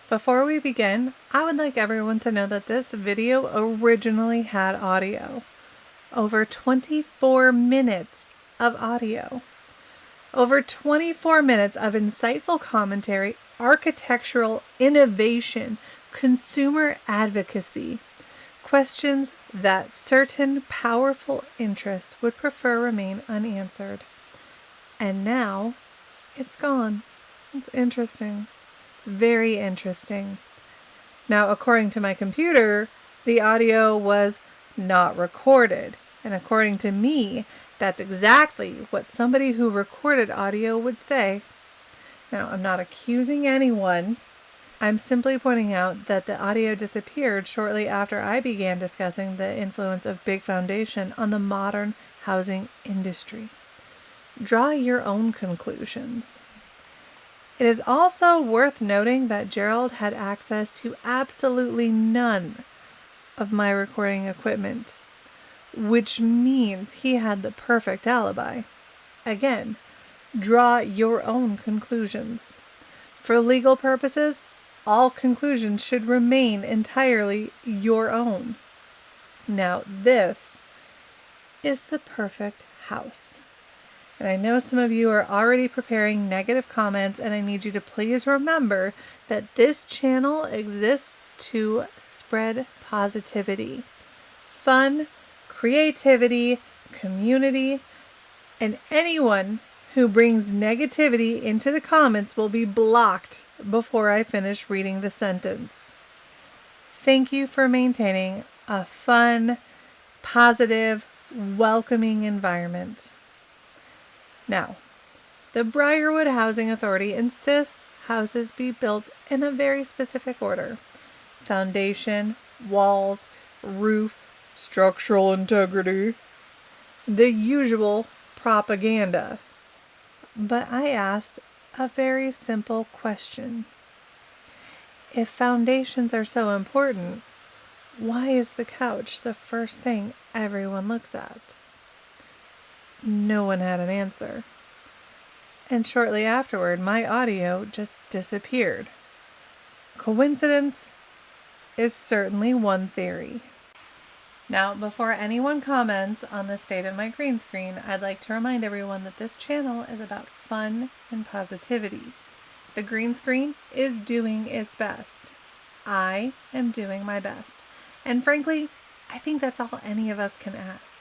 Before we begin, I would like everyone to know that this video originally had audio. Over 24 minutes of audio. Over 24 minutes of insightful commentary, architectural innovation, consumer advocacy, questions that certain powerful interests would prefer remain unanswered. And now, it's gone. It's interesting. It's very interesting. Now, according to my computer, the audio was not recorded. And according to me, that's exactly what somebody who recorded audio would say. Now, I'm not accusing anyone. I'm simply pointing out that the audio disappeared shortly after I began discussing the influence of Big Foundation on the modern housing industry. Draw your own conclusions. It is also worth noting that Gerald had access to absolutely none of my recording equipment, which means he had the perfect alibi. Again, draw your own conclusions. For legal purposes, all conclusions should remain entirely your own. Now, this is the perfect house. And I know some of you are already preparing negative comments, and I need you to please remember that this channel exists to spread positivity, fun, creativity, community, and anyone who brings negativity into the comments will be blocked before I finish reading the sentence. Thank you for maintaining a fun, positive, welcoming environment. Now, the Briarwood Housing Authority insists houses be built in a very specific order: foundation, walls, roof, structural integrity, the usual propaganda. But I asked a very simple question. If foundations are so important, why is the couch the first thing everyone looks at? No one had an answer. And shortly afterward, my audio just disappeared. Coincidence is certainly one theory. Now, before anyone comments on the state of my green screen, I'd like to remind everyone that this channel is about fun and positivity. The green screen is doing its best. I am doing my best. And frankly, I think that's all any of us can ask.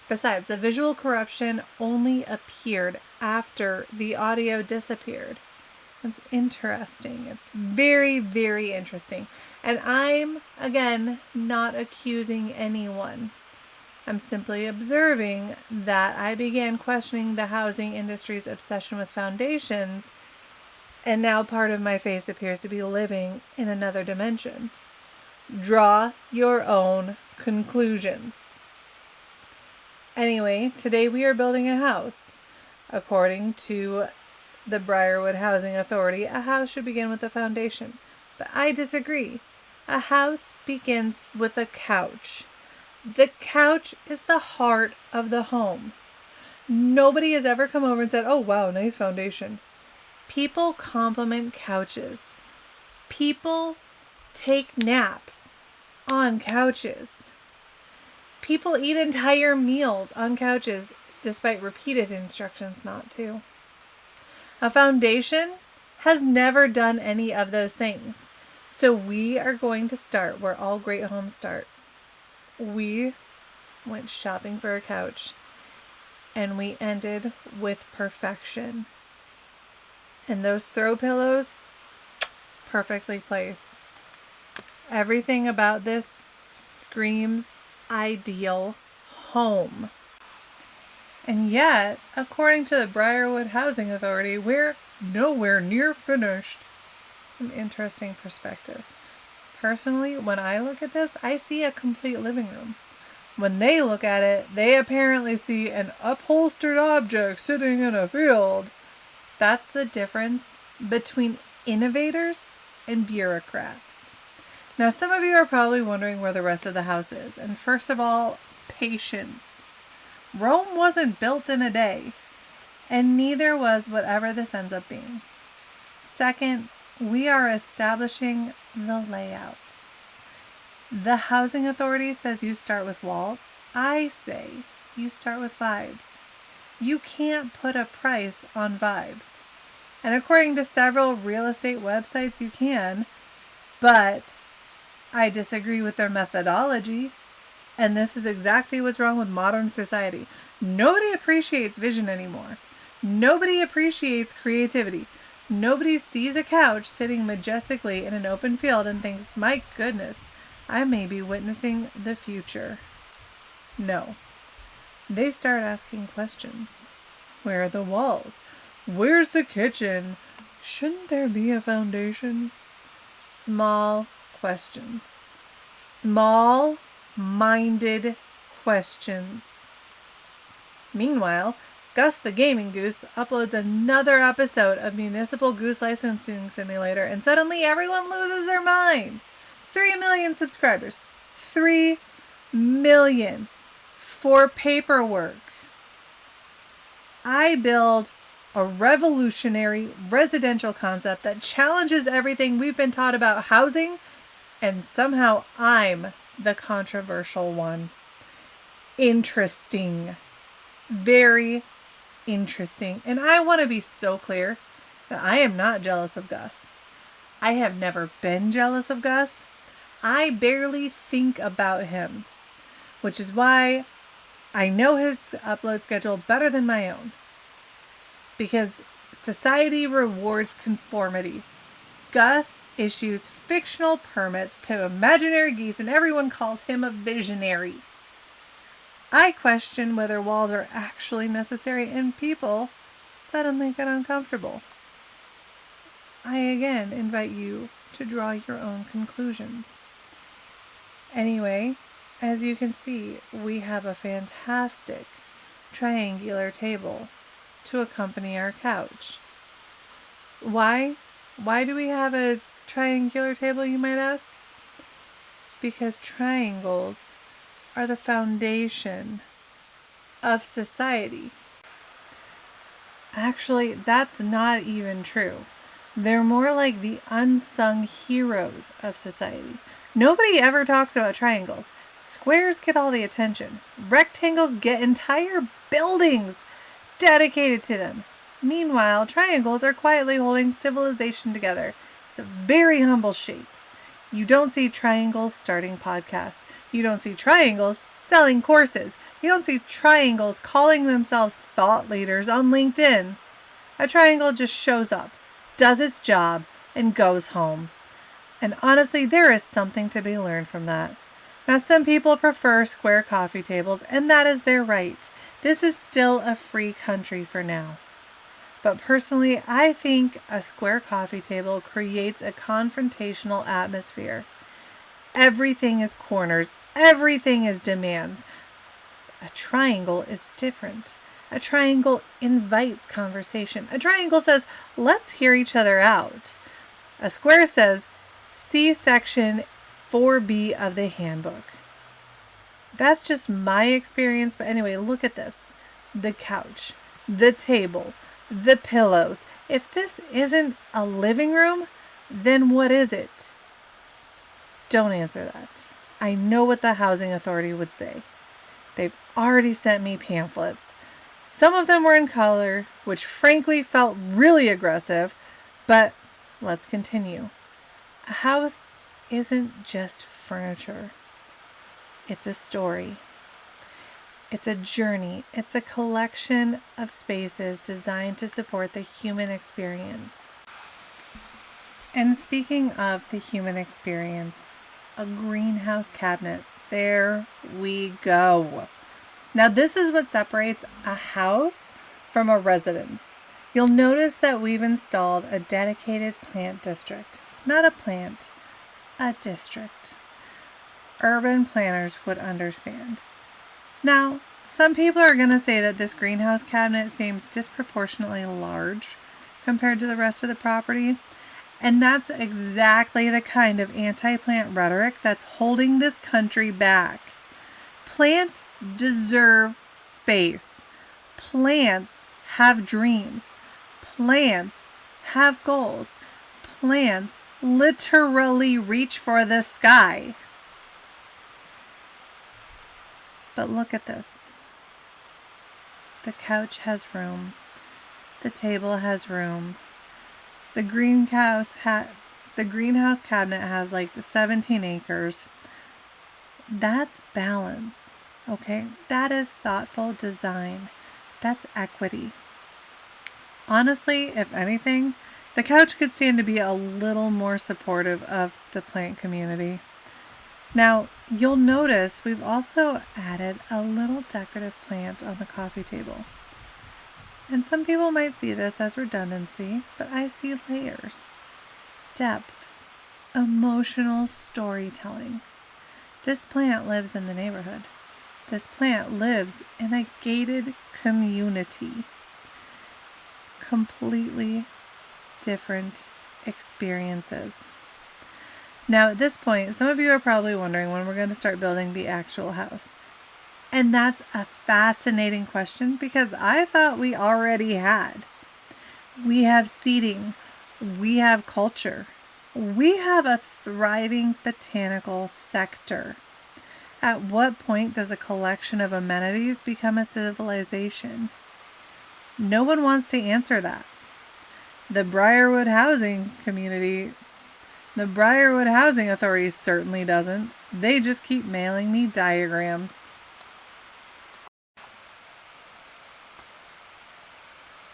Besides, the visual corruption only appeared after the audio disappeared. It's interesting. It's very, very interesting. And I'm, again, not accusing anyone. I'm simply observing that I began questioning the housing industry's obsession with foundations, and now part of my face appears to be living in another dimension. Draw your own conclusions. Anyway, today we are building a house. According to the Briarwood Housing Authority, a house should begin with a foundation. But I disagree. A house begins with a couch. The couch is the heart of the home. Nobody has ever come over and said, "Oh wow, nice foundation." People compliment couches. People take naps on couches. People eat entire meals on couches, despite repeated instructions not to. A foundation has never done any of those things. So we are going to start where all great homes start. We went shopping for a couch, and we ended with perfection. And those throw pillows, perfectly placed. Everything about this screams ideal home. And yet, according to the Briarwood Housing Authority, we're nowhere near finished. It's an interesting perspective. Personally, when I look at this, I see a complete living room. When they look at it, they apparently see an upholstered object sitting in a field. That's the difference between innovators and bureaucrats. Now, some of you are probably wondering where the rest of the house is. And first of all, patience. Rome wasn't built in a day, and neither was whatever this ends up being. Second, we are establishing the layout. The housing authority says you start with walls. I say you start with vibes. You can't put a price on vibes. And according to several real estate websites, you can, but I disagree with their methodology. And this is exactly what's wrong with modern society. Nobody appreciates vision anymore. Nobody appreciates creativity. Nobody sees a couch sitting majestically in an open field and thinks, my goodness, I may be witnessing the future. No. They start asking questions. Where are the walls? Where's the kitchen? Shouldn't there be a foundation? Small questions. Small-minded questions. Meanwhile, Gus the Gaming Goose uploads another episode of Municipal Goose Licensing Simulator, and suddenly everyone loses their mind. 3 million subscribers. 3 million for paperwork. I build a revolutionary residential concept that challenges everything we've been taught about housing, and somehow I'm the controversial one. Interesting. Very interesting. And I want to be so clear that I am not jealous of Gus. I have never been jealous of Gus. I barely think about him, which is why I know his upload schedule better than my own. Because society rewards conformity. Gus issues fictional permits to imaginary geese and everyone calls him a visionary. I question whether walls are actually necessary and people suddenly get uncomfortable. I again invite you to draw your own conclusions. Anyway, as you can see, we have a fantastic triangular table to accompany our couch. Why? Why do we have a triangular table, you might ask? Because triangles are the foundation of society. Actually, that's not even true. They're more like the unsung heroes of society. Nobody ever talks about triangles. Squares get all the attention. Rectangles get entire buildings dedicated to them. Meanwhile, triangles are quietly holding civilization together. It's a very humble shape. You don't see triangles starting podcasts. You don't see triangles selling courses. You don't see triangles calling themselves thought leaders on LinkedIn. A triangle just shows up, does its job, and goes home. And honestly, there is something to be learned from that. Now, some people prefer square coffee tables, and that is their right. This is still a free country for now. But personally, I think a square coffee table creates a confrontational atmosphere. Everything is corners. Everything is demands. A triangle is different. A triangle invites conversation. A triangle says, let's hear each other out. A square says, see section 4B of the handbook. That's just my experience. But anyway, look at this. The couch, the table, the pillows. If this isn't a living room, then what is it? Don't answer that. I know what the housing authority would say. They've already sent me pamphlets. Some of them were in color, which frankly felt really aggressive, but let's continue. A house isn't just furniture. It's a story. It's a journey. It's a collection of spaces designed to support the human experience. And speaking of the human experience, a greenhouse cabinet. There we go. Now this is what separates a house from a residence. You'll notice that we've installed a dedicated plant district. Not a plant, a district. Urban planners would understand. Now, some people are going to say that this greenhouse cabinet seems disproportionately large compared to the rest of the property. And that's exactly the kind of anti-plant rhetoric that's holding this country back. Plants deserve space. Plants have dreams. Plants have goals. plants literally reach for the sky. But look at this. The couch has room. The table has room. The greenhouse cabinet has like 17 acres. That's balance, okay? That is thoughtful design. That's equity. Honestly, if anything, the couch could stand to be a little more supportive of the plant community. Now, you'll notice we've also added a little decorative plant on the coffee table. And some people might see this as redundancy, but I see layers, depth, emotional storytelling. This plant lives in the neighborhood. This plant lives in a gated community. Completely different experiences. Now at this point, some of you are probably wondering when we're going to start building the actual house. And that's a fascinating question because I thought we already had. We have seating. We have culture. We have a thriving botanical sector. At what point does a collection of amenities become a civilization? No one wants to answer that. The Briarwood housing authority certainly doesn't. They just keep mailing me diagrams.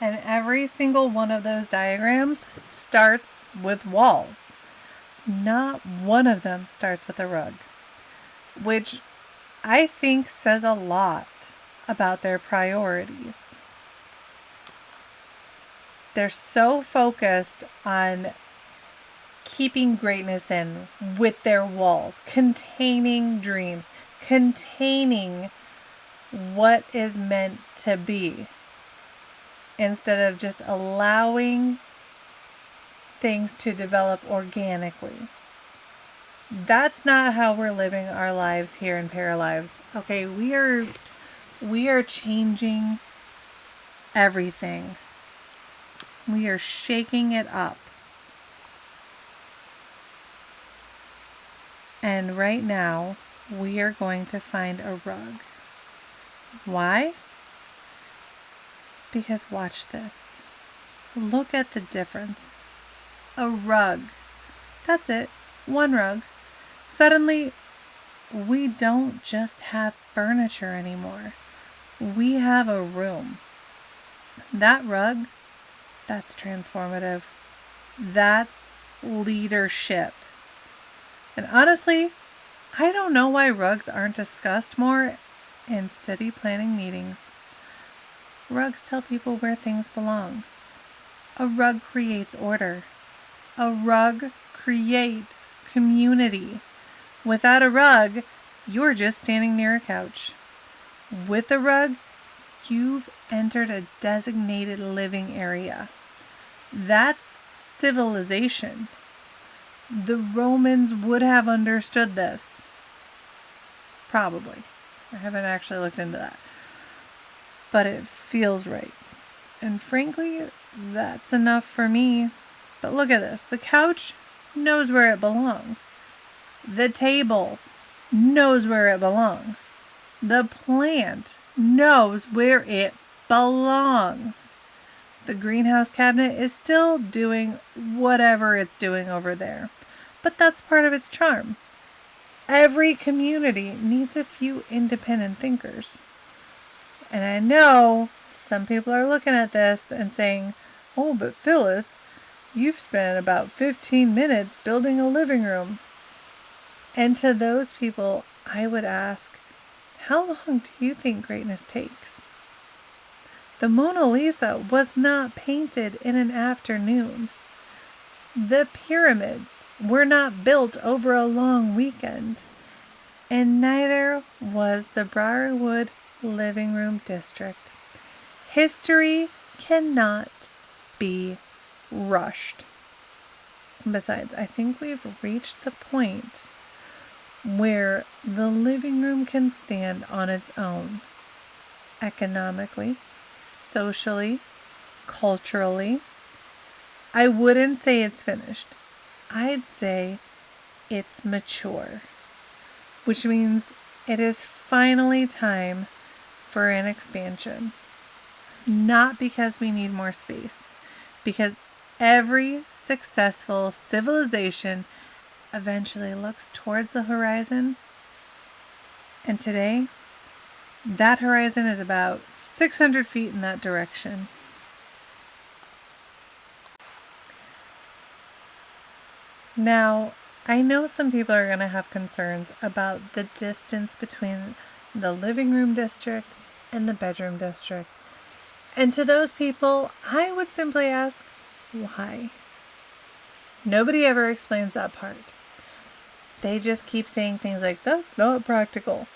And every single one of those diagrams starts with walls. Not one of them starts with a rug, which I think says a lot about their priorities. They're so focused on keeping greatness in with their walls, containing dreams, containing what is meant to be, instead of just allowing things to develop organically. That's not how we're living our lives here in Paralives. Okay, we are changing everything. We are shaking it up. And right now, we are going to find a rug. Why? Because watch this. Look at the difference. A rug. That's it. One rug. Suddenly, we don't just have furniture anymore. We have a room. That rug, that's transformative. That's leadership. And honestly, I don't know why rugs aren't discussed more in city planning meetings. Rugs tell people where things belong. A rug creates order. A rug creates community. Without a rug, you're just standing near a couch. With a rug, you've entered a designated living area. That's civilization. The Romans would have understood this. Probably. I haven't actually looked into that. But it feels right. And frankly, that's enough for me. But look at this. The couch knows where it belongs. The table knows where it belongs. The plant knows where it belongs. The greenhouse cabinet is still doing whatever it's doing over there. But that's part of its charm. Every community needs a few independent thinkers. And I know some people are looking at this and saying, "Oh, but Phyllis, you've spent about 15 minutes building a living room." And to those people, I would ask, how long do you think greatness takes? The Mona Lisa was not painted in an afternoon. The pyramids were not built over a long weekend. And neither was the Briarwood living room district. History cannot be rushed. Besides, I think we've reached the point where the living room can stand on its own, economically, socially, culturally. I wouldn't say it's finished. I'd say it's mature, which means it is finally time for an expansion. Not because we need more space, because every successful civilization eventually looks towards the horizon. And today, that horizon is about 600 feet in that direction. Now, I know some people are going to have concerns about the distance between the living room district and the bedroom district. And to those people, I would simply ask, why? Nobody ever explains that part. They just keep saying things like, that's not practical.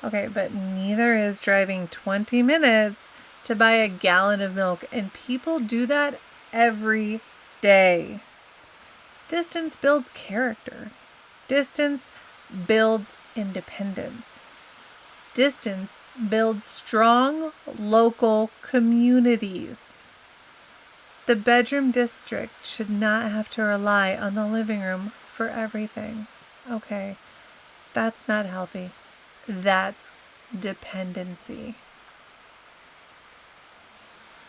Okay, but neither is driving 20 minutes to buy a gallon of milk, and people do that every day. Distance builds character. Distance builds independence. Distance builds strong local communities. The bedroom district should not have to rely on the living room for everything. Okay, that's not healthy. That's dependency.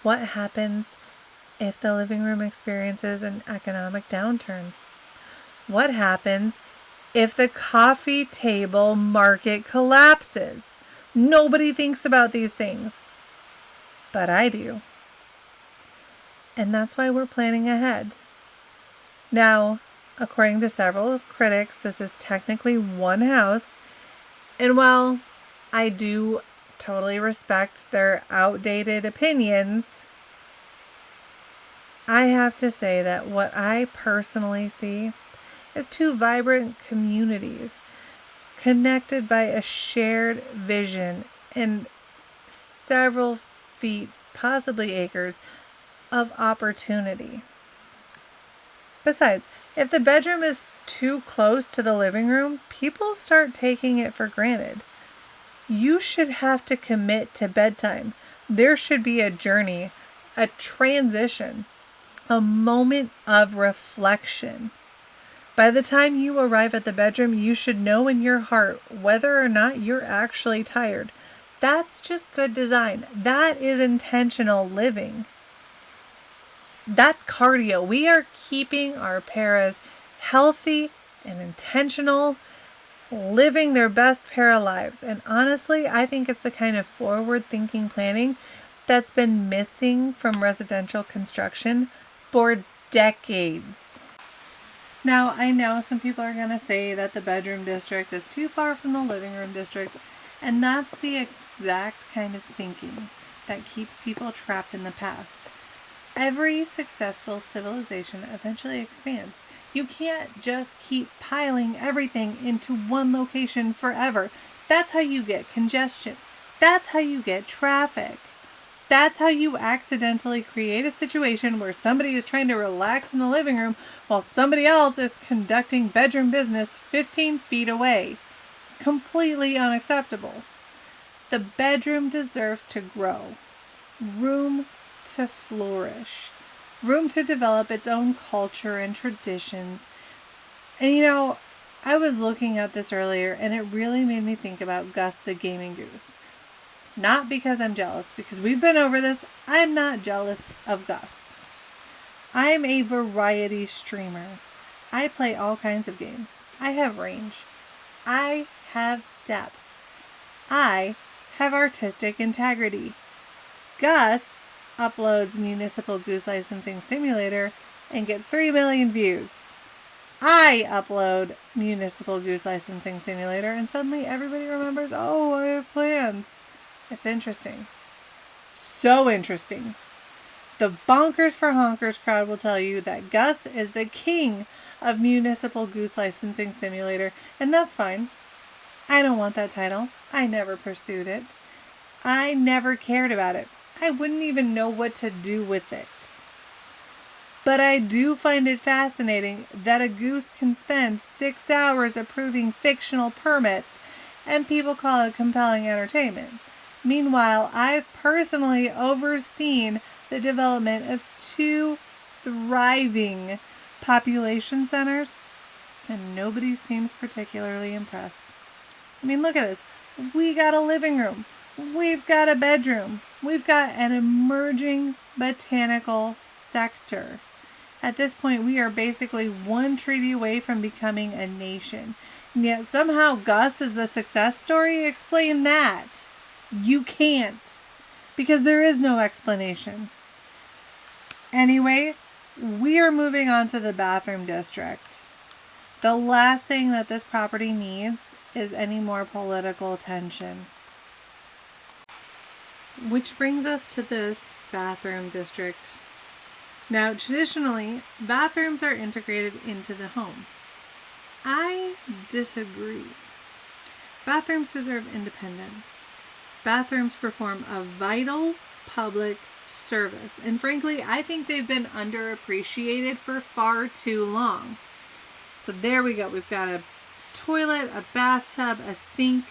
What happens if the living room experiences an economic downturn? What happens if the coffee table market collapses? Nobody thinks about these things, but I do. And that's why we're planning ahead. Now, according to several critics, this is technically one house. And while I do totally respect their outdated opinions, I have to say that what I personally see is two vibrant communities connected by a shared vision and several feet, possibly acres, of opportunity. Besides, if the bedroom is too close to the living room, people start taking it for granted. You should have to commit to bedtime. There should be a journey, a transition, a moment of reflection. By the time you arrive at the bedroom, you should know in your heart whether or not you're actually tired. That's just good design. That is intentional living. That's cardio. We are keeping our paras healthy and intentional, living their best para lives. And honestly, I think it's the kind of forward-thinking planning that's been missing from residential construction for decades. Now, I know some people are going to say that the bedroom district is too far from the living room district, and that's the exact kind of thinking that keeps people trapped in the past. Every successful civilization eventually expands. You can't just keep piling everything into one location forever. That's how you get congestion. That's how you get traffic. That's how you accidentally create a situation where somebody is trying to relax in the living room while somebody else is conducting bedroom business 15 feet away. It's completely unacceptable. The bedroom deserves to grow. Room to flourish. Room to develop its own culture and traditions. And I was looking at this earlier and it really made me think about Gus the Gaming Goose. Not because I'm jealous, because we've been over this. I'm not jealous of Gus. I'm a variety streamer. I play all kinds of games. I have range. I have depth. I have artistic integrity. Gus uploads Municipal Goose Licensing Simulator and gets 3 million views. I upload Municipal Goose Licensing Simulator and suddenly everybody remembers, oh, I have plans. It's interesting. So interesting. The Bonkers for Honkers crowd will tell you that Gus is the king of Municipal Goose Licensing Simulator, and that's fine. I don't want that title. I never pursued it. I never cared about it. I wouldn't even know what to do with it. But I do find it fascinating that a goose can spend 6 hours approving fictional permits and people call it compelling entertainment. Meanwhile, I've personally overseen the development of 2 thriving population centers, and nobody seems particularly impressed. I mean, look at us. We got a living room. We've got a bedroom. We've got an emerging botanical sector. At this point, we are basically one treaty away from becoming a nation. And yet somehow Gus is the success story. Explain that. You can't. Because there is no explanation. Anyway, we are moving on to the bathroom district. The last thing that this property needs is any more political tension. Which brings us to this bathroom district. Now, traditionally, bathrooms are integrated into the home. I disagree. Bathrooms deserve independence. Bathrooms perform a vital public service. And frankly, I think they've been underappreciated for far too long. So there we go. We've got a toilet, a bathtub, a sink,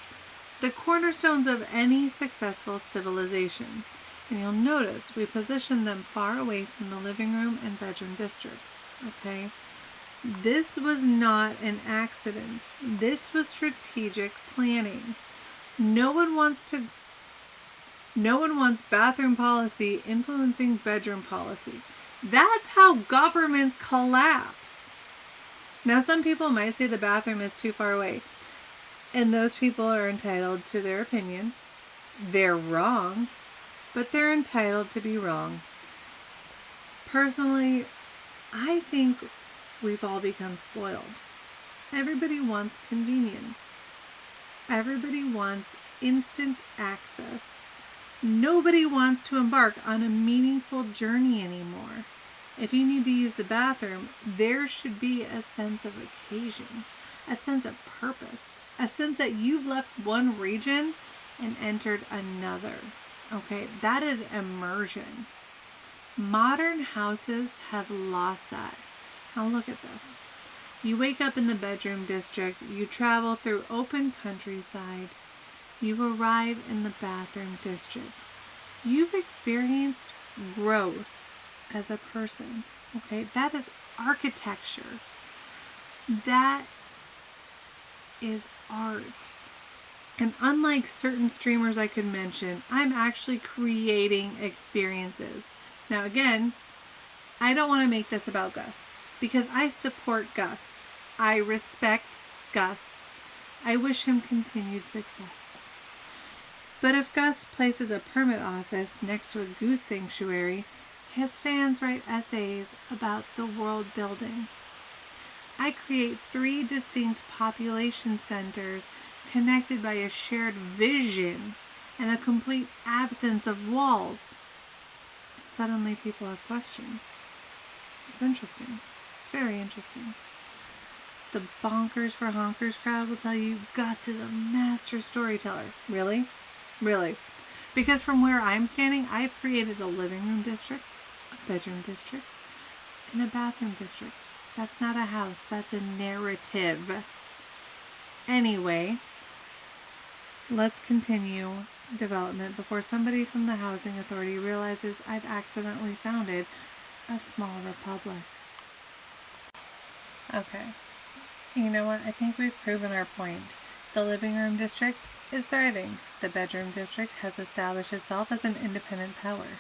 the cornerstones of any successful civilization. And you'll notice we position them far away from the living room and bedroom districts. Okay? This was not an accident. This was strategic planning. No one wants bathroom policy influencing bedroom policy. That's how governments collapse. Now, some people might say the bathroom is too far away, and those people are entitled to their opinion. They're wrong, but they're entitled to be wrong. Personally, I think we've all become spoiled. Everybody wants convenience. Everybody wants instant access. Nobody wants to embark on a meaningful journey anymore. If you need to use the bathroom, there should be a sense of occasion, a sense of purpose, a sense that you've left one region and entered another. Okay, that is immersion. Modern houses have lost that. Now look at this. You wake up in the bedroom district, you travel through open countryside, you arrive in the bathroom district. You've experienced growth as a person. Okay, that is architecture. That is art. And unlike certain streamers I could mention, I'm actually creating experiences. Now again, I don't want to make this about Gus because I support Gus. I respect Gus. I wish him continued success. But if Gus places a permit office next to a goose sanctuary, his fans write essays about the world building. I create 3 distinct population centers connected by a shared vision and a complete absence of walls. And suddenly people have questions. It's interesting. It's very interesting. The bonkers for honkers crowd will tell you Gus is a master storyteller. Really? Really? Because from where I'm standing, I've created a living room district, a bedroom district, and a bathroom district. That's not a house. That's a narrative. Anyway, let's continue development before somebody from the housing authority realizes I've accidentally founded a small republic. Okay. You know what? I think we've proven our point. The living room district is thriving. The bedroom district has established itself as an independent power.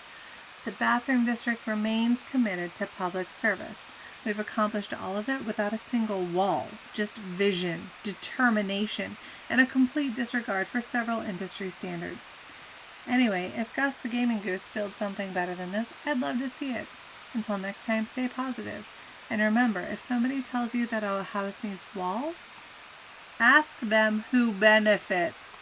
The bathroom district remains committed to public service. We've accomplished all of it without a single wall, just vision, determination, and a complete disregard for several industry standards. Anyway, if Gus the Gaming Goose builds something better than this, I'd love to see it. Until next time, stay positive. And remember, if somebody tells you that a house needs walls, ask them who benefits.